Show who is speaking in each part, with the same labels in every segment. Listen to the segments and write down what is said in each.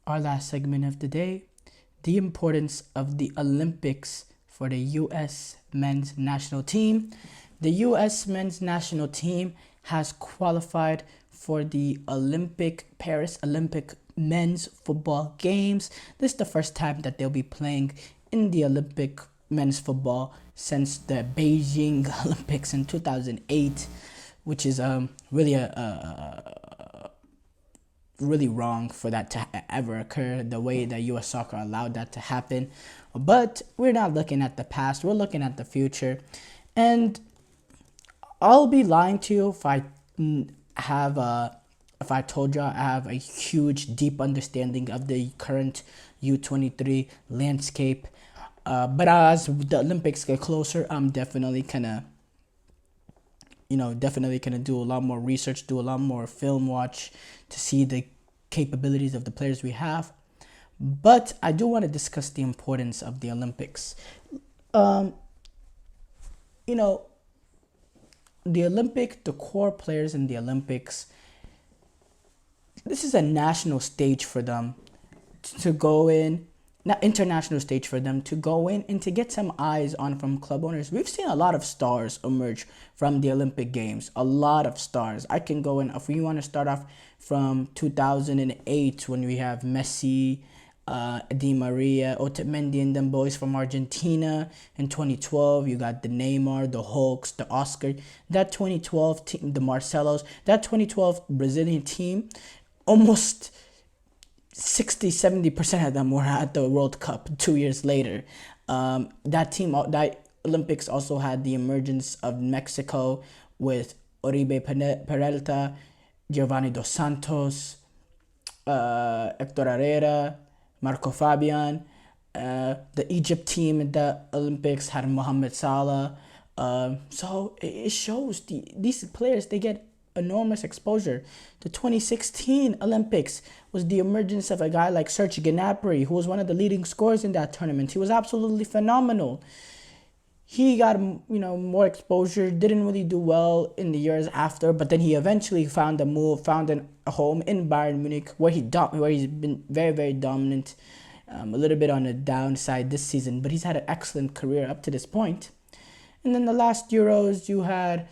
Speaker 1: our last segment of the day, the importance of the Olympics for the U.S. men's national team. The U.S. men's national team has qualified for the Paris Olympic men's football games. This is the first time that they'll be playing in the Olympic men's football since the Beijing Olympics in 2008, which is really wrong for that to ever occur, the way that U.S. soccer allowed that to happen. But we're not looking at the past, we're looking at the future. And I'll be lying to you if I told you I have a huge, deep understanding of the current U23 landscape. But as the Olympics get closer, I'm definitely gonna do a lot more research, do a lot more film watch to see the capabilities of the players we have. But I do want to discuss the importance of the Olympics. The core players in the Olympics, this is a national stage for them to go in, not international stage for them to go in and to get some eyes on from club owners. We've seen a lot of stars emerge from the Olympic Games, a lot of stars. I can go in, if we want to start off from 2008 when we have Messi, Di Maria, Otamendi and them boys from Argentina. In 2012, you got the Neymar, the Hulks, the Oscar. That 2012 team, the Marcelos, that 2012 Brazilian team, almost 60-70% of them were at the World Cup 2 years later. That Olympics also had the emergence of Mexico with Oribe Peralta, Giovanni Dos Santos, Hector Herrera, Marco Fabian. The Egypt team at the Olympics had Mohamed Salah. So it shows these players, they get enormous exposure. The 2016 Olympics was the emergence of a guy like Serge Gnabry, who was one of the leading scorers in that tournament. He was absolutely phenomenal. He got more exposure, didn't really do well in the years after, but then he eventually found a home in Bayern Munich, where he's been very, very dominant. A little bit on the downside this season, but he's had an excellent career up to this point. And then the last Euros, you had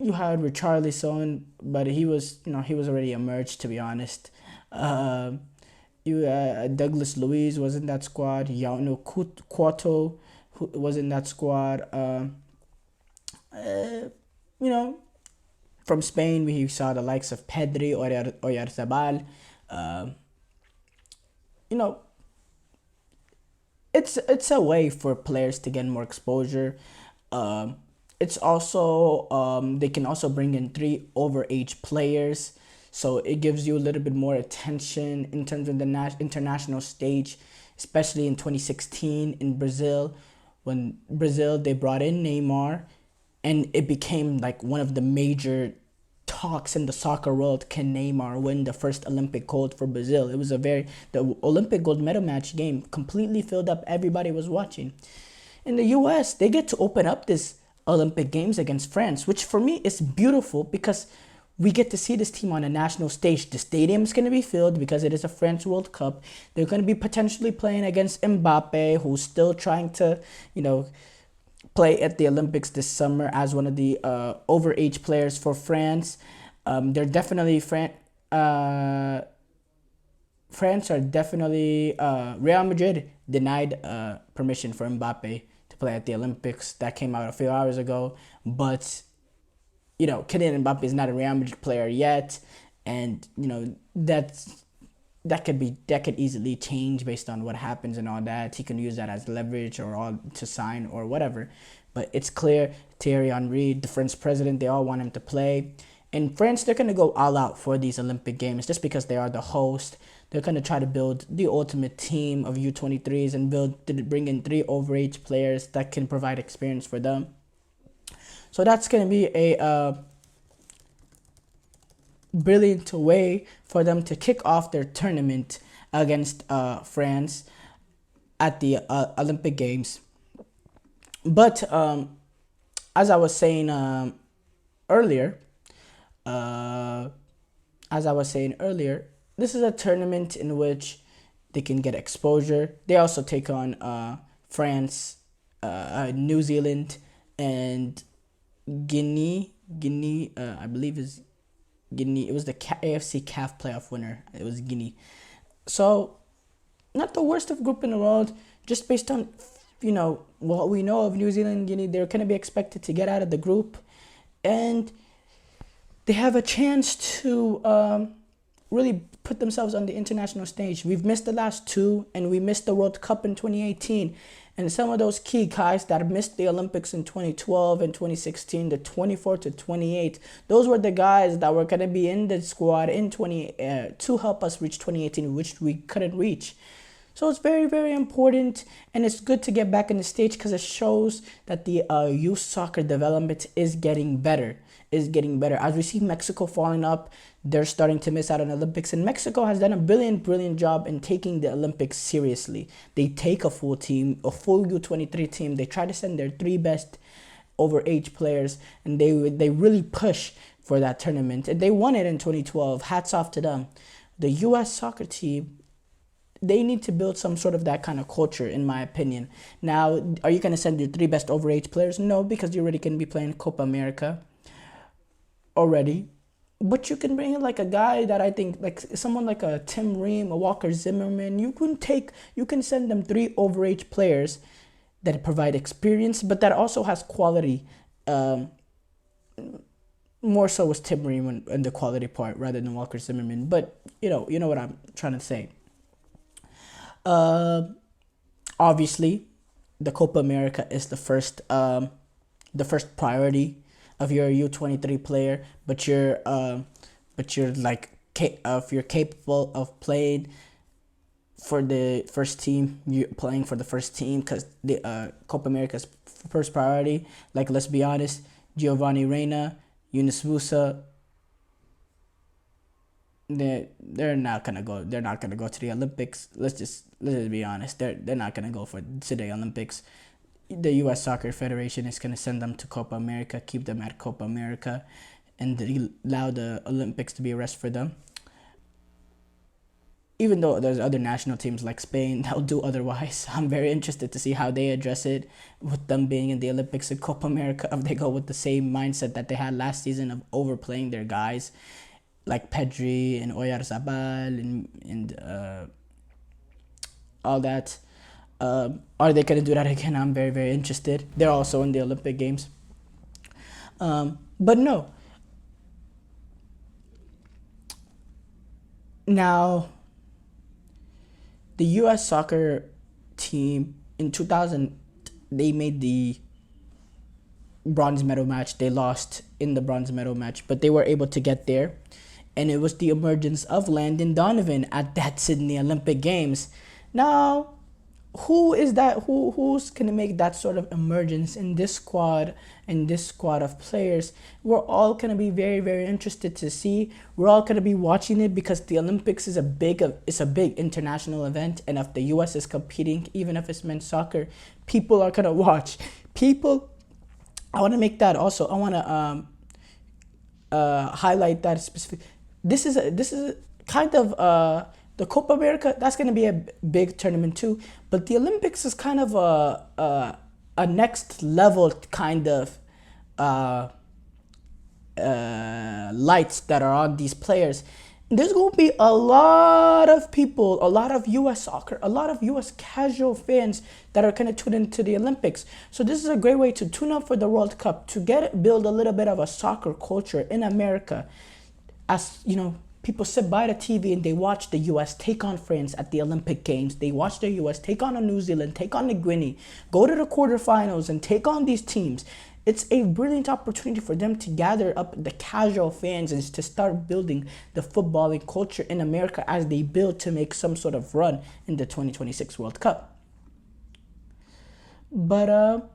Speaker 1: Richarlison, but he was already emerged, to be honest. Douglas Luiz was in that squad. Yauno Cueto was in that squad. From Spain, we saw the likes of Pedri, Oyarzabal. It's a way for players to get more exposure. It's also they can also bring in 3 overage players, so it gives you a little bit more attention in terms of the international stage, especially in 2016 in Brazil, when they brought in Neymar, and it became like one of the major talks in the soccer world. Can Neymar win the first Olympic gold for Brazil? It was the Olympic gold medal match game completely filled up. Everybody was watching. In the US, they get to open up this Olympic Games against France, which for me is beautiful because we get to see this team on a national stage. The stadium is going to be filled because it is a French World Cup. They're going to be potentially playing against Mbappe, who's still trying to, play at the Olympics this summer as one of the overage players for France. They're definitely France are definitely Real Madrid denied permission for Mbappe to play at the Olympics. That came out a few hours ago, but Kylian Mbappe is not a Real Madrid player yet, and that could easily change based on what happens and all that. He can use that as leverage or all to sign or whatever. But it's clear Thierry Henry, the French president, they all want him to play. In France, they're going to go all out for these Olympic Games just because they are the host. They're going to try to build the ultimate team of U23s and bring in 3 overage players that can provide experience for them. So that's going to be a brilliant way for them to kick off their tournament against France at the Olympic Games. But as I was saying earlier, as I was saying earlier, this is a tournament in which they can get exposure. They also take on France, New Zealand, and Guinea, I believe is Guinea. It was the AFC CAF playoff winner. It was Guinea. So not the worst of group in the world. Just based on what we know of New Zealand and Guinea, they're gonna be expected to get out of the group, and they have a chance to really put themselves on the international stage. We've missed the last two, and we missed the World Cup in 2018. And some of those key guys that missed the Olympics in 2012 and 2016, the 24 to 28, those were the guys that were going to be in the squad in to help us reach 2018, which we couldn't reach. So it's very, very important, and it's good to get back in the stage because it shows that the youth soccer development is getting better. As we see Mexico falling up, they're starting to miss out on Olympics, and Mexico has done a brilliant job in taking the Olympics seriously. They take a full team, a full U23 team. They try to send their three best overage players, and they really push for that tournament. And they won it in 2012. Hats off to them. The U.S. soccer team, they need to build some sort of that kind of culture, in my opinion. Now, are you going to send your three best overage players? No, because you're already going to be playing Copa America already. But you can bring in like a guy that I think, like someone like a Tim Ream, a Walker Zimmerman. You can send them three overage players that provide experience, but that also has quality. More so was Tim Ream in the quality part rather than Walker Zimmerman. But you know what I'm trying to say. Obviously, the Copa America is the first priority of your U23 player, but you're like if you're capable of playing for the first team, you're playing for the first team because the Copa America's first priority. Like, let's be honest, Giovanni Reina, Yunus Musa, they're not gonna go. They're not gonna go to the Olympics. Let's just be honest. They're not gonna go to the Olympics. The U.S. Soccer Federation is gonna send them to Copa America, keep them at Copa America, and allow the Olympics to be a rest for them. Even though there's other national teams like Spain that'll do otherwise, I'm very interested to see how they address it with them being in the Olympics and Copa America. If they go with the same mindset that they had last season of overplaying their guys, like Pedri and Oyarzabal and all that. Are they going to do that again? I'm very, very interested. They're also in the Olympic Games. But no. Now, the U.S. soccer team in 2000, they made the bronze medal match. They lost in the bronze medal match, but they were able to get there. And it was the emergence of Landon Donovan at that Sydney Olympic Games. Now, who is that? Who's gonna make that sort of emergence in this squad of players? We're all gonna be very, very interested to see. We're all gonna be watching it because the Olympics is a big international event, and if the U.S. is competing, even if it's men's soccer, people are gonna watch. I want to make that also. I want to highlight that specific. This is kind of the Copa America. That's going to be a big tournament too. But the Olympics is kind of a next level kind of lights that are on these players. There's going to be a lot of people, a lot of U.S. soccer, a lot of U.S. casual fans that are going to tune into the Olympics. So this is a great way to tune up for the World Cup, to build a little bit of a soccer culture in America. As you know, people sit by the TV and they watch the U.S. take on France at the Olympic Games. They watch the U.S. take on New Zealand, take on the Guinea, go to the quarterfinals and take on these teams. It's a brilliant opportunity for them to gather up the casual fans and to start building the footballing culture in America as they build to make some sort of run in the 2026 World Cup. But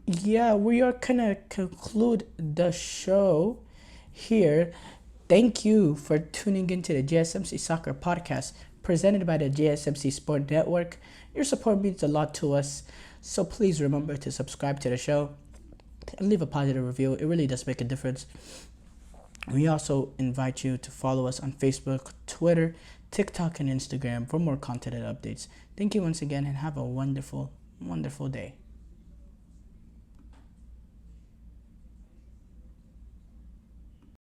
Speaker 1: yeah, we are gonna conclude the show here. Thank you for tuning into the GSMC Soccer Podcast presented by the GSMC Sport Network. Your support means a lot to us. So please remember to subscribe to the show and leave a positive review. It really does make a difference. We also invite you to follow us on Facebook, Twitter, TikTok, and Instagram for more content and updates. Thank you once again and have a wonderful, wonderful day.